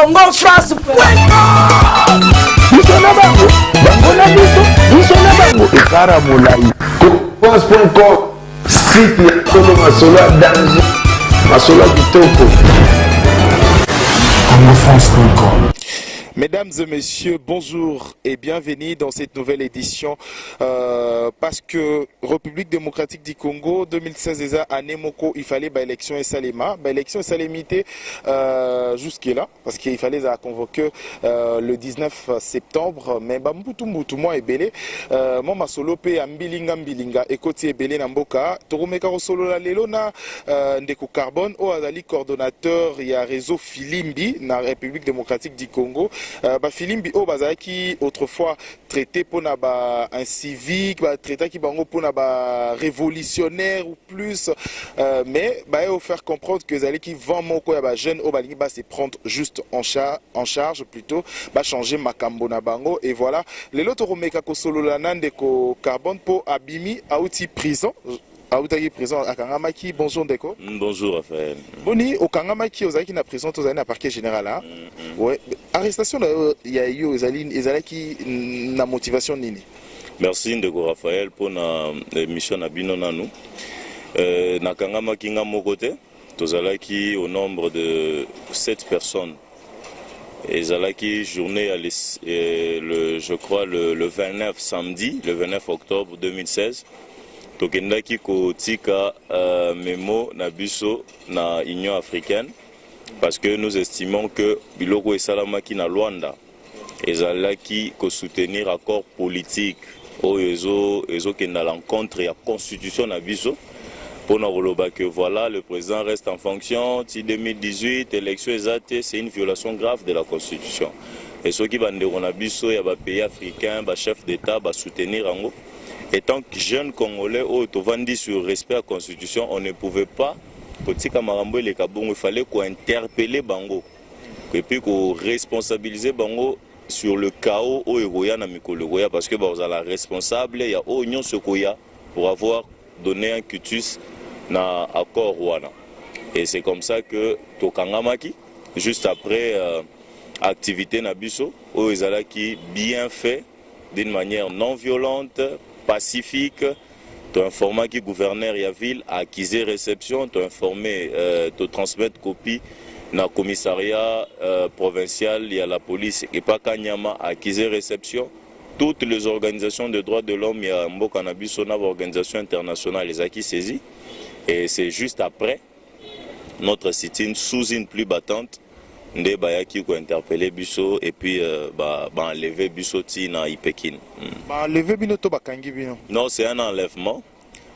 congofrance.com. Biso na bango, bango na biso na bango ekara molai. France.com, site ya solo masolo ya danger, masolo ya kitoko. Congofrance.com. Mesdames et messieurs, bonjour et bienvenue dans cette nouvelle édition parce que République démocratique du Congo 2016 année moko il fallait élection et salema, élection et salémité jusque-là parce qu'il fallait convoquer le 19 septembre mais mbutu moi ebele moi masolo pe mbilinga ekoti ebele na mboka toromeka solo la lelo na ndeko carbone o azali coordonnateur ya réseau Filimbi na République démocratique du Congo. Filimbi o bazaki autrefois traité pour un civique, traité qui bango pour révolutionnaire ou plus, mais au faire comprendre que zali qui vend moko ya jeune o balingi se prendre juste en charge plutôt changer makambo na bango et voilà les loto romeka ko solo la nande ko carbone po abimi auti prison. Aoutaki prison à Kangamaki, bonjour Ndeko. Bonjour Raphaël. Boni, au Kangamaki, aux na prison, aux na parquet général là. Ouais. Arrestation il y a eu aux qui na motivation nini. Merci Ndeko Raphaël pour na mission na bino na nous. Na Kangamaki ngamo côté, tozalaki au nombre de 7 personnes. Et zalaki journée je crois le 29 samedi, le 29 octobre 2016. Tokendaki kotika memo na biso na Union africaine parce que nous estimons que biloko esalamaki na Luanda ezalaki ko soutenir accord politique oyo ezokenda l'encontre ya constitution na biso pour na koloba que voilà le président reste en fonction ti 2018 élection ezate c'est une violation grave de la constitution et ceux qui bandeko na biso ya ba pays africains ba chef d'état ba soutenir ango. Et tant que jeune Congolais, au sur le respect à la Constitution, on ne pouvait pas, il fallait qu'on interpelle Bango. Et puis qu'on responsabiliser Bango sur le chaos au Egoya na Mikologoya parce que vous êtes responsable, il y a Oignon Sokoya pour avoir donné un cutus na accord Rwanda. Et c'est comme ça que Tokangamaki, juste après activité Nabiso, où ils allaient qui bien fait d'une manière non violente, pacifique, tu as informé que le gouverneur de la ville a acquis réception, tu as informé, tu transmettre copie dans le commissariat provincial, il y a la police et pas Kanyama a acquis réception. Toutes les organisations de droits de l'homme, il y a Mbo Cannabis, une organisation internationale, les acquis saisis. Et c'est juste après notre sit-in sous une pluie battante. Nde bayaki ko interpeller biso et puis enlever biso ti na Ipekin. Enlever bino to bakangi bino. Non, c'est un enlèvement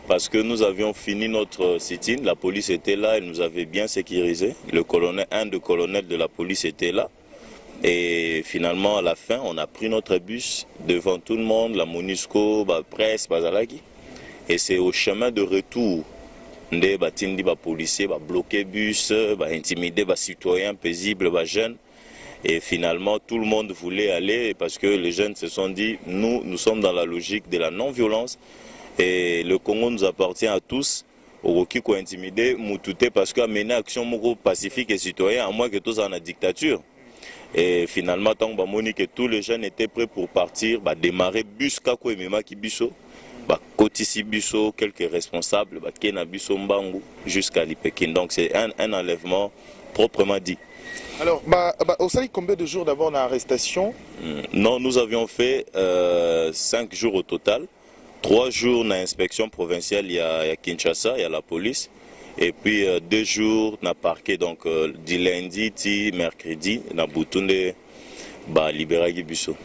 parce que nous avions fini notre sit-in, la police était là, elle nous avait bien sécurisé. Un des colonels de la police était là. Et finalement à la fin, on a pris notre bus devant tout le monde, la MONUSCO, la presse, bazalaki. Et c'est au chemin de retour des policiers bloquer bus, intimider les citoyens paisibles, les jeunes. Et finalement, tout le monde voulait aller parce que les jeunes se sont dit, nous sommes dans la logique de la non-violence et le Congo nous appartient à tous. Au qui ko intimider, moutouté parce qu'à mener action pacifique et citoyen, à moins que tous en la dictature. Et finalement, tant que tous les jeunes étaient prêts pour partir, démarrer bus kako emema ki biso. Kotisi biso, quelques responsables, Kena biso mbangu jusqu'à l'Ipekin. Donc c'est un enlèvement proprement dit. Alors, au sein combien de jours d'abord l'arrestation? Non, nous avions fait 5 jours au total. 3 jours dans l'inspection provinciale, il y a Kinshasa, il y a la police. Et puis 2 jours dans le parquet, donc du lundi, mercredi, dans Boutounde. Libérer Gibuso.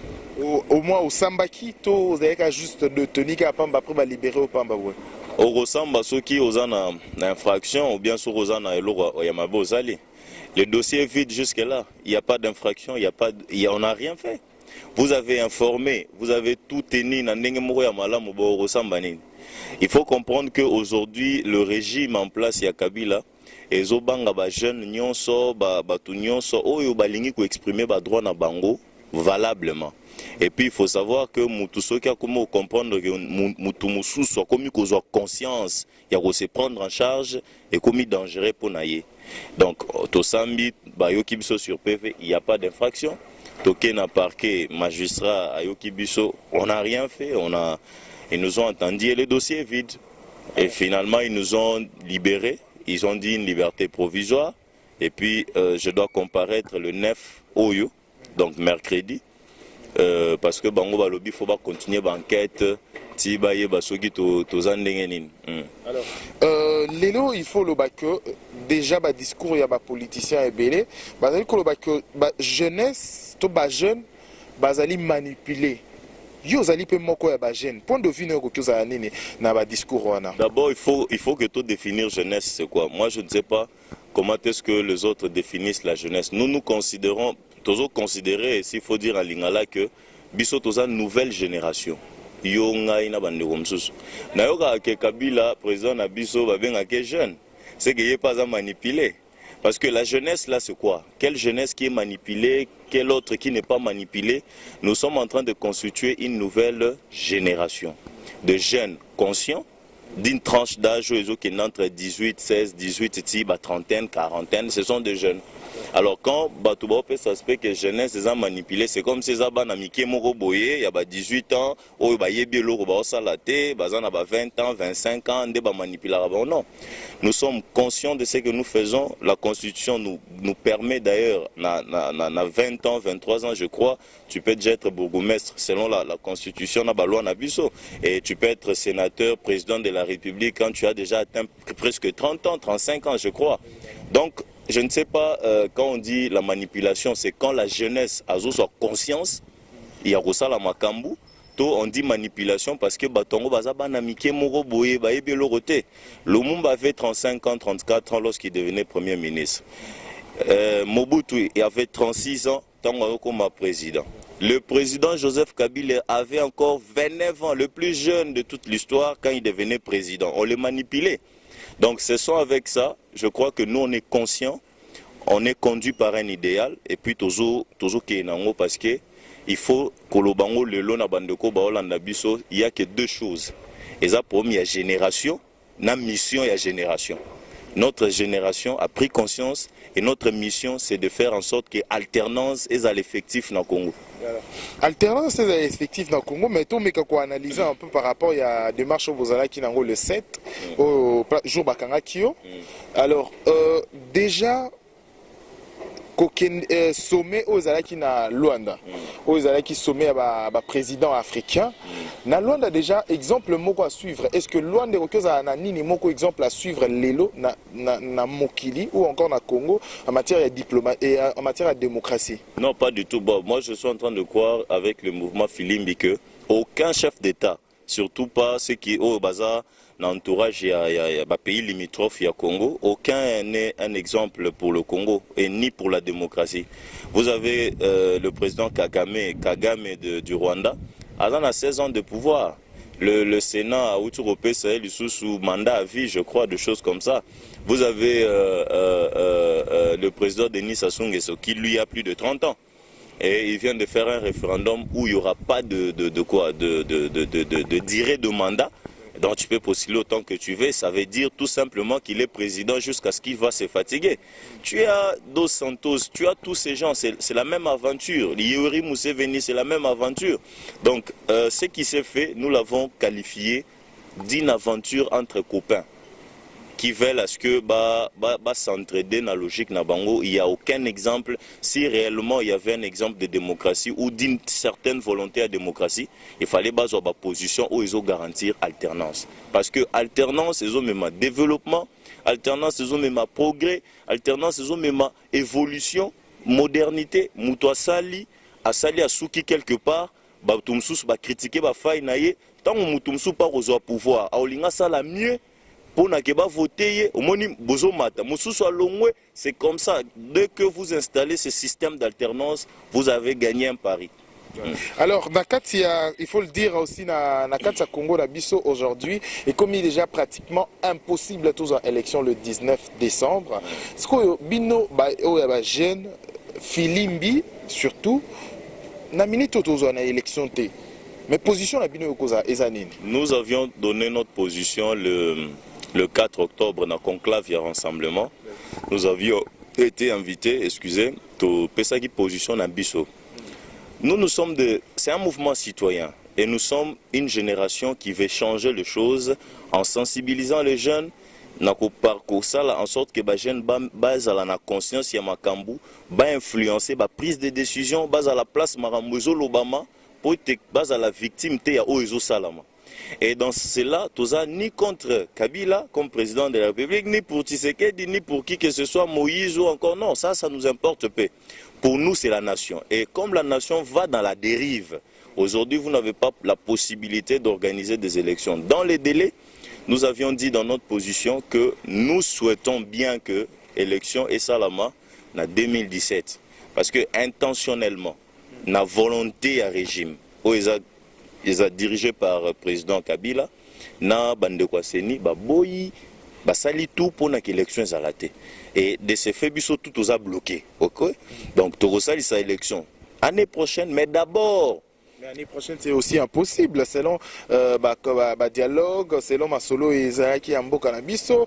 Au moins au Sambaki, vous avez juste de tenir à Pamba après libérer au Pamba. Au Rosamba, ceux qui ont une infraction ou bien ceux qui ont une le dossier est vide jusque-là. Il n'y a pas d'infraction, on n'a rien fait. Vous avez informé, vous avez tout tenu. Il faut comprendre qu'aujourd'hui, le régime en place, il y a Kabila. Et zobanga ba jeune nyonso batu nyonso oyo balingi ko exprimer ba droit na bango valablement. Et puis il faut savoir que mutu soki akomo comprendre que mutu mususu akomi kozwa conscience ya ko se prendre en charge et komi dangereux pour naye. Donc to sambi bayoki biso sur PV, il n'y a pas d'infraction. Toké n'a parquet, magistrat, ayoki biso, on n'a rien fait, ils nous ont entendu et le dossier est vide. Et finalement, ils nous ont libérés, ils ont dit une liberté provisoire. Et puis, je dois comparaître le 9 Oyo, donc mercredi, parce que Bango Balobi, il faut pas continuer l'enquête. Alors, Lélo, il faut le que déjà le discours, il y a des politiciens et belé, que la jeunesse, tout les jeunes, bazali manipuler. Yo zali pe moko ya ba jeune. Point de vue que vous avez na ba discours. D'abord, il faut que tout définir jeunesse, c'est quoi? Moi, je ne sais pas comment est-ce que les autres définissent la jeunesse. Nous considérons, toujours considérer, s'il faut dire à Lingala que biso toza nouvelle génération. Yo ngai na bande komsusu. Na yo ka ke Kabila président na biso ba benga ke jeune. C'est que yé pas à manipuler. Parce que la jeunesse là c'est quoi? Quelle jeunesse qui est manipulée, quelle autre qui n'est pas manipulée? Nous sommes en train de constituer une nouvelle génération de jeunes conscients d'une tranche d'âge qui est entre 18, 16, 18, trentaine, quarantaine, ce sont des jeunes. Alors quand Batouba peut s'aspect que jeunesse les a manipulés, c'est comme si Zaba n'a miqué moko boye, il y a 18 ans, ou il y a bielo ba salate, bazana ba 20 ans, 25 ans, de ba manipuler. Non. Nous sommes conscients de ce que nous faisons. La Constitution nous permet d'ailleurs, na 20 ans, 23 ans, je crois, tu peux déjà être bourgmestre selon la Constitution, na loi nabiso, et tu peux être sénateur, président de la République quand tu as déjà atteint presque 30 ans, 35 ans, je crois. Donc, je ne sais pas, quand on dit la manipulation, c'est quand la jeunesse a sa conscience, il y a ça la makambu, on dit manipulation parce que Batongo Bazaba Namike Moro Boye Baye Loroté. Lumumba avait 35 ans, 34 ans lorsqu'il devenait Premier ministre. Mobutu avait 36 ans, tant comme président. Le président Joseph Kabila avait encore 29 ans, le plus jeune de toute l'histoire quand il devenait président. On le manipulait. Donc ce sont avec ça, je crois que nous on est conscients, on est conduit par un idéal et puis toujours parce que il faut que le bango le long na bandeko baolanda biso, il y a que deux choses. Et ça pour moi, génération, na mission et génération. Notre génération a pris conscience et notre mission c'est de faire en sorte que alternance est à l'effectif dans le Congo. Alternance est à l'effectif dans le Congo, mais tout mais analyser un peu par rapport à la démarche au Bozala qui est le 7 au jour Bakanga Kyo. Alors déjà sommet aux Alaki na Luanda, aux Alaki sommet à président africain. Na Luanda déjà exemple moko à suivre. Est-ce que Luanda a nini moko exemple à suivre Lelo na Mokili ou encore na Congo en matière de diplomatie et en matière de démocratie? Non, pas du tout. Bon, moi je suis en train de croire avec le mouvement Filimbi que aucun chef d'État, surtout pas ceux qui au bazar l'entourage, il y a pays limitrophes, il y a Congo. Aucun n'est un exemple pour le Congo et ni pour la démocratie. Vous avez le président Kagame du Rwanda. Azan a 16 ans de pouvoir. Le Sénat a outroupé Sahel sous mandat à vie, je crois, de choses comme ça. Vous avez le président Denis Sassou Nguesso qui lui a plus de 30 ans. Et il vient de faire un référendum où il n'y aura pas de durée de mandat. Donc tu peux postuler autant que tu veux, ça veut dire tout simplement qu'il est président jusqu'à ce qu'il va se fatiguer. Tu as Dos Santos, tu as tous ces gens, c'est la même aventure. Yoweri Museveni, c'est la même aventure. Donc ce qui s'est fait, nous l'avons qualifié d'une aventure entre copains qui veulent à ce que s'entraider dans la logique na bango. Il n'y a aucun exemple. Si réellement il y avait un exemple de démocratie ou d'une certaine volonté à démocratie, il fallait baser la position où ils ont garantir alternance. Parce que alternance, ils ont même développement, alternance, ils ont même progrès, alternance, ils ont même évolution, modernité, muto sali, à souki quelque part, batumsus ba critiquer ba faille naie, tant que mutumsu pas au pouvoir, a olinga ça la mieux. Pour n'avoir voté, c'est comme ça. Dès que vous installez ce système d'alternance, vous avez gagné un pari. Alors, il faut le dire aussi, dans le Congo aujourd'hui, et comme il est déjà pratiquement impossible tous en élection le 19 décembre, ce que Bino, jeune, Filimbi, surtout, n'a mis tout aux élections. Mais position la Bino Ezanine. Nous avions donné notre position le 4 octobre dans le conclave et rassemblement. Nous avions été invité, excusez, to Pesaki position à Bisso. Nous sommes c'est un mouvement citoyen et nous sommes une génération qui veut changer les choses en sensibilisant les jeunes, parcours ça en sorte que les jeunes basent à la conscience ya makambu, ba influencer ba prise de décision, base à la place marambozo l'Obama pour être base à la victime te ya oezo salama. Et dans cela, tout ça, ni contre Kabila comme président de la République, ni pour Tshisekedi, ni pour qui que ce soit, Moïse ou encore non, ça nous importe peu. Pour nous, c'est la nation. Et comme la nation va dans la dérive, aujourd'hui, vous n'avez pas la possibilité d'organiser des élections. Dans les délais, nous avions dit dans notre position que nous souhaitons bien que l'élection est salama en 2017. Parce que intentionnellement, la volonté à régime, ils sont dirigés par le président Kabila, na bande kwaseni, boyi, sali tout pour que l'élection soit ratée. Et de ces faits, tout a bloqué. Okay? Donc, tu as sa élection année prochaine, mais d'abord. L'année prochaine, c'est aussi impossible, selon dialogue, selon Masolo et Zaki Ambo Kanabiso,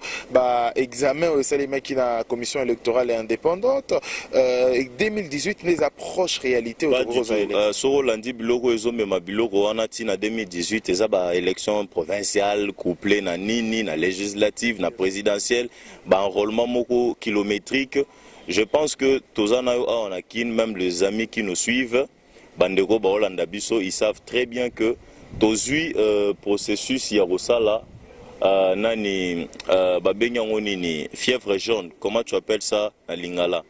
examen au sein qui la commission électorale est indépendante. 2018, les approches réalité au Soro Landi Biloko et Zomema Biloko en Atina 2018, les élections provinciales, couplées na nini, na législative, na présidentielle, enrôlement moko kilométrique. Je pense que Tozana même les amis qui nous suivent, Bandeko Baolanda Biso, ils savent très bien que tozui processus Yarosala nani babenyango nini fièvre jaune, comment tu appelles ça na lingala,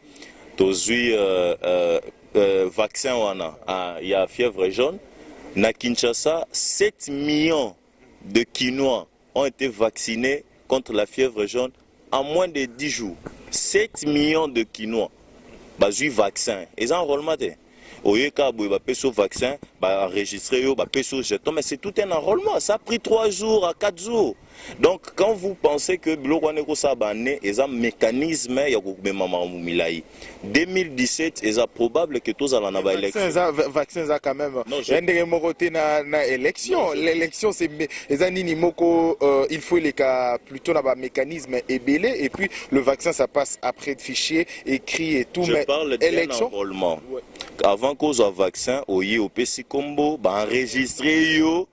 tozui vaccin wana il y a fièvre jaune na Kinshasa. 7 millions de Kinois ont été vaccinés contre la fièvre jaune en moins de 10 jours. 7 millions de Kinois bazui vaccin et enrôlement. Oyeka ba peso vaccin ba enregistré yo ba peso jeton, mais c'est tout un enrôlement, ça a pris 3 jours à 4 jours. Donc quand vous pensez que biloko neko sa bané et un mécanisme ya ko bema mamumilai 2017 est probable que tous allons avoir élection. Vaccin ça quand même ndenge moko te na élection, l'élection c'est ezanini moko il faut les cas plutôt na ba mécanisme ébélé et puis le vaccin ça passe après de fichier écrit et tout. Je mais parle élection enrôlement. Ouais. Avant qu'on ait vaccin, au PC Combo, enregistré yo,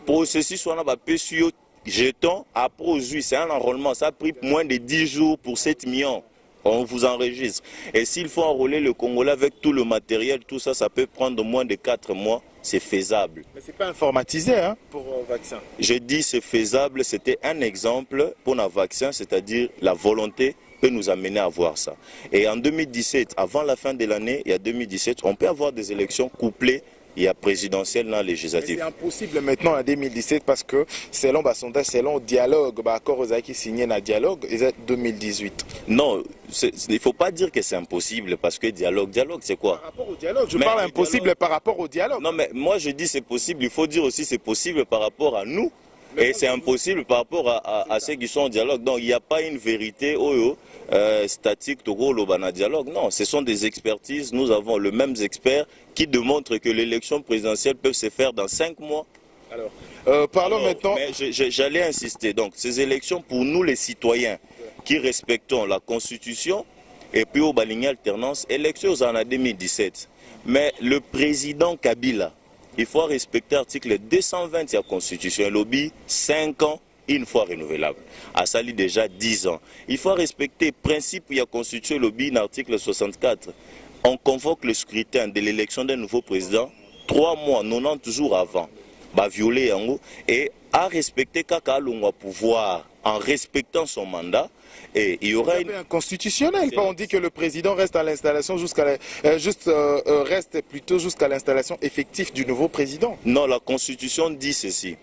processus soit ba PSU jeton à produit, c'est un enrôlement, ça a pris moins de 10 jours pour 7 millions. On vous enregistre. Et s'il faut enrôler le Congolais avec tout le matériel, tout ça, ça peut prendre moins de 4 mois. C'est faisable. Mais c'est pas informatisé hein, pour vaccin. Je dis c'est faisable, c'était un exemple pour un vaccin, c'est-à-dire la volonté peut nous amener à voir ça. Et en 2017, avant la fin de l'année, il y a 2017, on peut avoir des élections couplées. Il y a présidentielle dans législative. C'est impossible maintenant en 2017 parce que selon sondage, selon dialogue, accord aux qui signé un dialogue, c'est 2018. Non, il ne faut pas dire que c'est impossible parce que dialogue c'est quoi? Par rapport au dialogue, je parle impossible dialogue... par rapport au dialogue. Non mais moi je dis c'est possible, il faut dire aussi c'est possible par rapport à nous. Et c'est impossible par rapport à ceux qui sont en dialogue. Donc il n'y a pas une vérité statique au dialogue. Non, ce sont des expertises. Nous avons les mêmes experts qui démontrent que l'élection présidentielle peut se faire dans 5 mois. Alors, parlons maintenant... J'allais insister. Donc ces élections, pour nous les citoyens qui respectons la Constitution et puis au baligné alternance, élections en 2017. Mais le président Kabila, il faut respecter l'article 220 de la Constitution. Lobby, 5 ans, une fois renouvelable. À ça, déjà 10 ans. Il faut respecter le principe de la Constitution. Lobby, l'article 64. On convoque le scrutin de l'élection d'un nouveau président 3 mois, 90 jours avant. Violer et à respecter Kaka Lungwa pouvoir en respectant son mandat. Et il y aura un constitutionnel. On dit que le président reste à l'installation reste plutôt jusqu'à l'installation effective du nouveau président. Non, la Constitution dit ceci.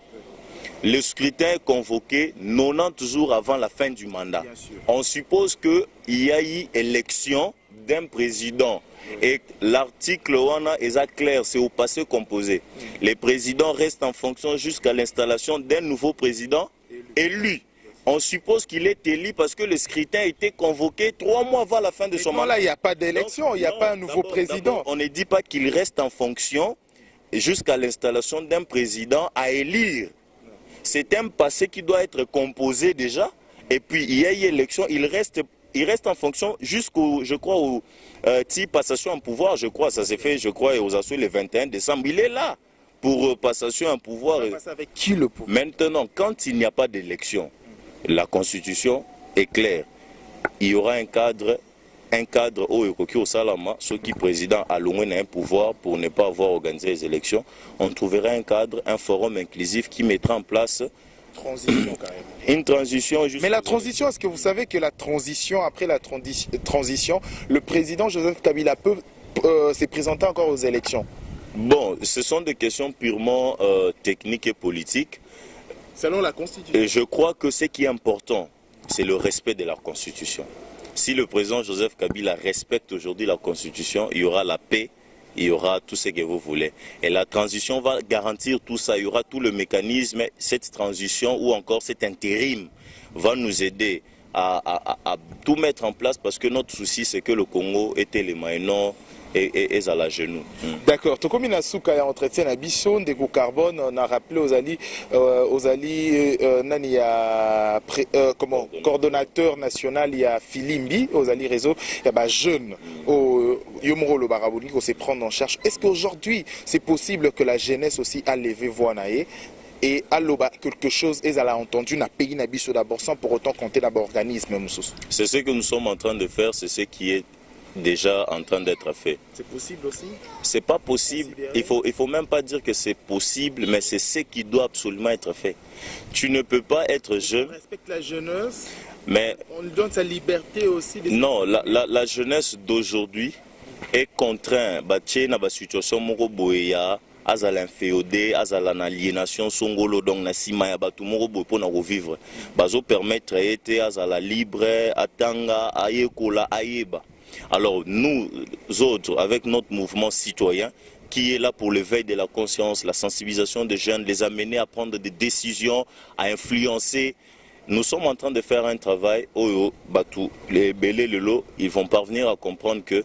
Le scrutin est convoqué 90 jours avant la fin du mandat. On suppose qu'il y a eu élection d'un président. Et l'article est clair, c'est au passé composé. Les présidents restent en fonction jusqu'à l'installation d'un nouveau président élu. On suppose qu'il est élu parce que le scrutin a été convoqué 3 mois avant la fin de son mandat. Là, il n'y a pas d'élection, il n'y a pas un nouveau président. On ne dit pas qu'il reste en fonction jusqu'à l'installation d'un président à élire. C'est un passé qui doit être composé déjà. Et puis, il y a eu élection, il reste il reste en fonction jusqu'au, je crois, au type passation en pouvoir, je crois, ça s'est fait, je crois, aux Açores le 21 décembre. Il est là pour passation en pouvoir. Avec qui le pouvoir? Maintenant, quand il n'y a pas d'élection, la Constitution est claire. Il y aura un cadre au Salama, ceux qui président à l'ONU un pouvoir pour ne pas avoir organisé les élections. On trouvera un cadre, un forum inclusif qui mettra en place transition, carrément. Une transition. Mais la transition, est-ce que vous savez que la transition, après la transition, le président Joseph Kabila peut se présenter encore aux élections? Bon, ce sont des questions purement techniques et politiques. Selon la Constitution. Et je crois que ce qui est important, c'est le respect de la Constitution. Si le président Joseph Kabila respecte aujourd'hui la Constitution, il y aura la paix, il y aura tout ce que vous voulez. Et la transition va garantir tout ça. Il y aura tout le mécanisme. Cette transition ou encore cet intérim va nous aider à tout mettre en place parce que notre souci, c'est que le Congo était les maïnons et à la genou. D'accord. Tout comme il y a un entretien à Bisson, des carbone, on a rappelé aux alliés, Nani a coordonnateur national, il y a Filimbi, aux alliés réseau, il y a jeunes au Yomoro le Baraboni qui se prendre en charge. Est-ce qu'aujourd'hui c'est possible que la jeunesse aussi a levé voix naïe et alloba quelque chose et elle a entendu na pays na biso d'abord sans pour autant compter d'abord organisme? C'est ce que nous sommes en train de faire, c'est ce qui est déjà en train d'être fait. C'est possible aussi? C'est pas possible. Il faut même pas dire que c'est possible, mais c'est ce qui doit absolument être fait. Tu ne peux pas être jeune. On respecte la jeunesse, mais on lui donne sa liberté aussi. Non, la jeunesse d'aujourd'hui est contrainte. Dans la situation mokoboya, azala inféodé, azala na aliénation songolo donc na sima ya batu moko boy pour na revivre. Bazo permettre été azala libre, atanga, ayekola, ayeba. Alors nous autres, avec notre mouvement citoyen, qui est là pour l'éveil de la conscience, la sensibilisation des jeunes, les amener à prendre des décisions, à influencer, nous sommes en train de faire un travail, les Belé, le lot, ils vont parvenir à comprendre que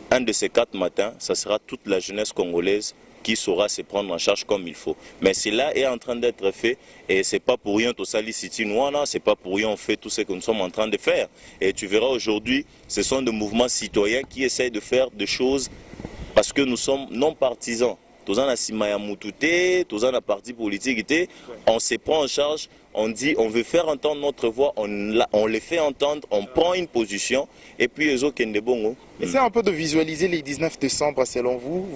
un de ces 4 matins, ça sera toute la jeunesse congolaise qui saura se prendre en charge comme il faut. Mais cela est en train d'être fait et c'est pas pour rien tout ça City Nouana, c'est pas pour rien on fait tout ce que nous sommes en train de faire. Et tu verras aujourd'hui, ce sont des mouvements citoyens qui essayent de faire des choses parce que nous sommes non partisans. Tous en Simaya Moutouté, tous en parti politique, on se prend en charge, on dit on veut faire entendre notre voix, on les fait entendre, on prend une position et puis les autres qui sont bons. Essayez un peu de visualiser les 19 décembre selon vous.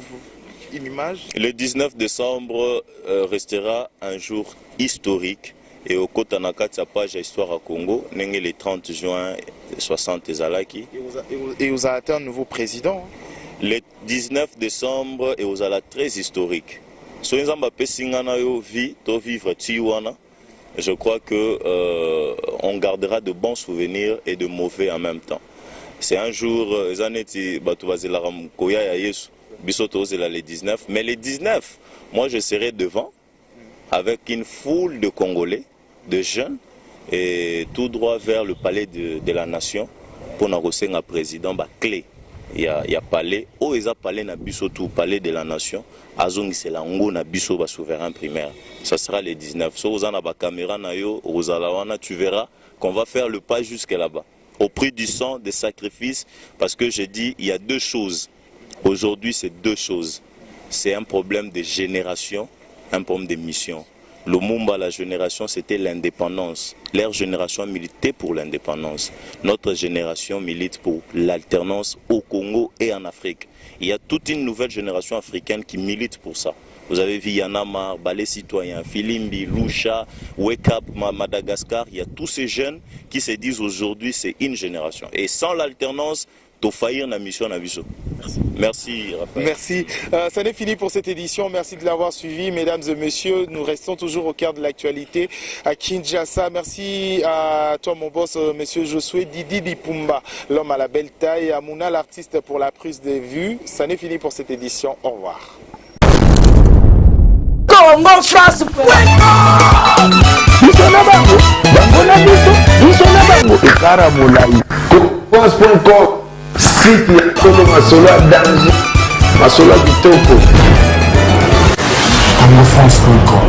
Une image. Le 19 décembre restera un jour historique et au Kotanaka de page Histoire à Congo, le 30 juin 60 Zalaki. Et vous avez un nouveau président. Le 19 décembre et vous avez très historique. Je crois que on gardera de bons souvenirs et de mauvais en même temps. C'est un jour, Bissoto c'est les 19, mais les 19, moi je serai devant avec une foule de Congolais, de jeunes, et tout droit vers le palais de la nation pour négocier un président clé. Il y a palais, où ils ont palais na Bissoto, palais de la nation, azong c'est la ngo na biso souverain primaire. Ça sera les 19. So vous en avez caméra na yo, tu verras qu'on va faire le pas jusque là-bas. Au prix du sang, des sacrifices, parce que j'ai dit il y a 2 choses. Aujourd'hui, c'est 2 choses. C'est un problème de génération, un problème de mission. Le Mumba, la génération, c'était l'indépendance. Leur génération militait pour l'indépendance. Notre génération milite pour l'alternance au Congo et en Afrique. Il y a toute une nouvelle génération africaine qui milite pour ça. Vous avez vu Yanamar, Balé Citoyen, Filimbi, Loucha, Wake Up, Madagascar. Il y a tous ces jeunes qui se disent aujourd'hui c'est une génération. Et sans l'alternance, mission. Merci Raphaël. Merci. Ça n'est fini pour cette édition. Merci de l'avoir suivi, mesdames et messieurs. Nous restons toujours au cœur de l'actualité à Kinshasa. Merci à toi, mon boss, monsieur Josué Didi Dipumba, l'homme à la belle taille, à Mouna, l'artiste pour la prise des vues. Ça n'est fini pour cette édition. Au revoir. Congo France. Site ya Kolo Masolo ya danger, Masolo ya kitoko. CongoFrance.com